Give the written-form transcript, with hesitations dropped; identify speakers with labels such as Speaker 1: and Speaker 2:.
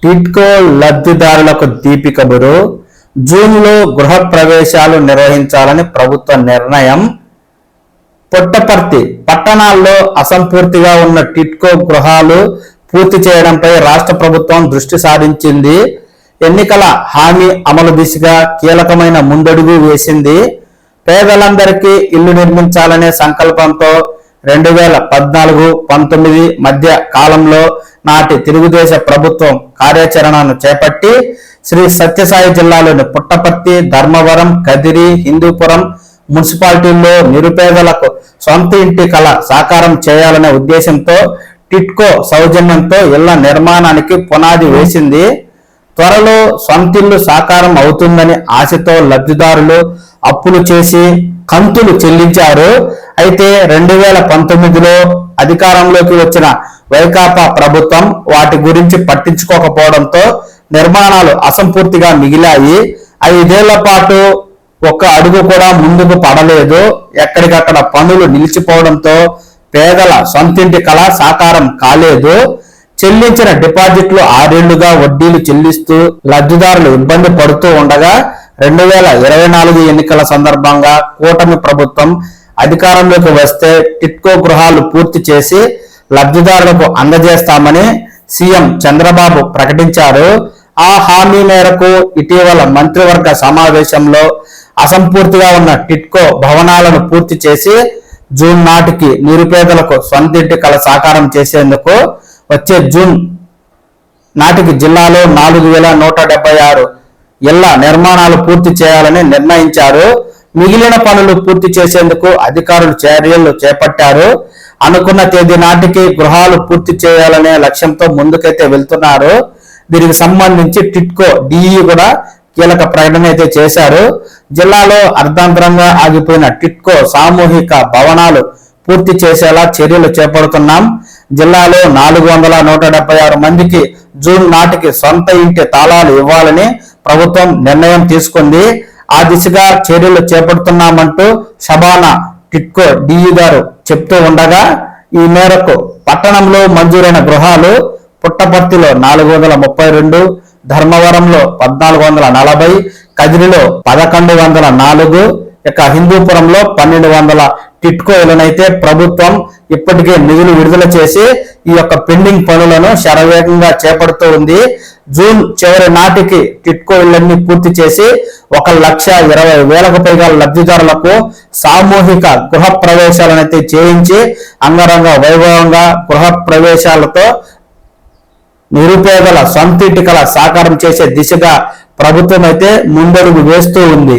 Speaker 1: టిడ్కో లబ్ధిదారులకు దీపికబురు. జూన్లో గృహ ప్రవేశాలు నిర్వహించాలని ప్రభుత్వ నిర్ణయం. పుట్టపర్తి పట్టణాల్లో అసంపూర్తిగా ఉన్న టిడ్కో గృహాలు పూర్తి చేయడంపై రాష్ట్ర ప్రభుత్వం దృష్టి సారించింది. ఎన్నికల హామీ అమలు దిశగా కీలకమైన ముందడుగు వేసింది. పేదలందరికీ ఇల్లు నిర్మించాలనే సంకల్పంతో 2014-19 మధ్య కాలంలో నాటి తెలుగుదేశం ప్రభుత్వం కార్యాచరణను చేపట్టి శ్రీ సత్యసాయి జిల్లాలోని పుట్టపర్తి, ధర్మవరం, కదిరి, హిందూపురం మున్సిపాలిటీల్లో నిరుపేదలకు సొంత ఇంటి కళ సాకారం చేయాలనే ఉద్దేశంతో టిడ్కో సౌజన్యంతో ఇళ్ల నిర్మాణానికి పునాది వేసింది. త్వరలో సొంతిల్లు సాకారం అవుతుందని ఆశతో లబ్ధిదారులు అప్పులు చేసి కంతులు చెల్లించారు. అయితే 2019లో అధికారంలోకి వచ్చిన వైకాపా ప్రభుత్వం వాటి గురించి పట్టించుకోకపోవడంతో నిర్మాణాలు అసంపూర్తిగా మిగిలాయి. 5 ఏళ్ల పాటు ఒక్క అడుగు కూడా ముందుకు పడలేదు. ఎక్కడికక్కడ పనులు నిలిచిపోవడంతో పేదల సొంతింటి కళ సాకారం కాలేదు. చెల్లించిన డిపాజిట్లు 6 ఏళ్లుగా వడ్డీలు చెల్లిస్తూ లబ్ధిదారులు ఇబ్బంది పడుతూ ఉండగా 2024 ఎన్నికల సందర్భంగా కూటమి ప్రభుత్వం అధికారంలోకి వస్తే టిడ్కో గృహాలు పూర్తి చేసి లబ్ధిదారులకు అందజేస్తామని సీఎం చంద్రబాబు ప్రకటించారు. ఆ హామీ మేరకు ఇటీవల మంత్రివర్గ సమావేశంలో అసంపూర్తిగా ఉన్న టిడ్కో భవనాలను పూర్తి చేసి జూన్ నాటికి నిరుపేదలకు సొంతింటి కళ సాకారం చేసేందుకు వచ్చే జూన్ నాటికి జిల్లాలో 4176 ఇళ్ల నిర్మాణాలు పూర్తి చేయాలని నిర్ణయించారు. మిగిలిన పనులు పూర్తి చేసేందుకు అధికారులు చర్యలు చేపట్టారు. అనుకున్న తేదీ నాటికి గృహాలు పూర్తి చేయాలనే లక్ష్యంతో ముందుకైతే వెళ్తున్నారు. దీనికి సంబంధించి టిడ్కో డిఈ కూడా కీలక ప్రకటన అయితే చేశారు. జిల్లాలో అర్ధాంతరంగా ఆగిపోయిన టిడ్కో సామూహిక భవనాలు పూర్తి చేసేలా చర్యలు చేపడుతున్నాం. జిల్లాలో 476 మందికి జూన్ నాటికి సొంత ఇంటి తాళాలు ఇవ్వాలని ప్రభుత్వం నిర్ణయం తీసుకుంది. ఆ దిశగా చర్యలు చేపడుతున్నామంటూ షబానా టిడ్కో డిఈ గారు చెప్తూ ఉండగా ఈ మేరకు పట్టణంలో మంజూరైన గృహాలు పుట్టపర్తిలో 432, ధర్మవరంలో 1440, కదిరిలో 1104, ఇక హిందూపురంలో 1200 టిడ్కో ఇళ్లనైతే ప్రభుత్వం ఇప్పటికే నిధులు విడుదల చేసి ఈ యొక్క పెండింగ్ పనులను శరవేగంగా చేపడుతూ ఉంది. జూన్ చివరి నాటికి టిడ్కో ఇళ్లన్నీ పూర్తి చేసి 1,20,000కు పైగా లబ్ధిదారులకు సామూహిక గృహ ప్రవేశాలనైతే చేయించి అంగరంగ వైభవంగా గృహ ప్రవేశాలతో నిరుపేదల సొంతింటి కళ సాకారం చేసే దిశగా ప్రభుత్వం అయితే ముందడుగు వేస్తూ ఉంది.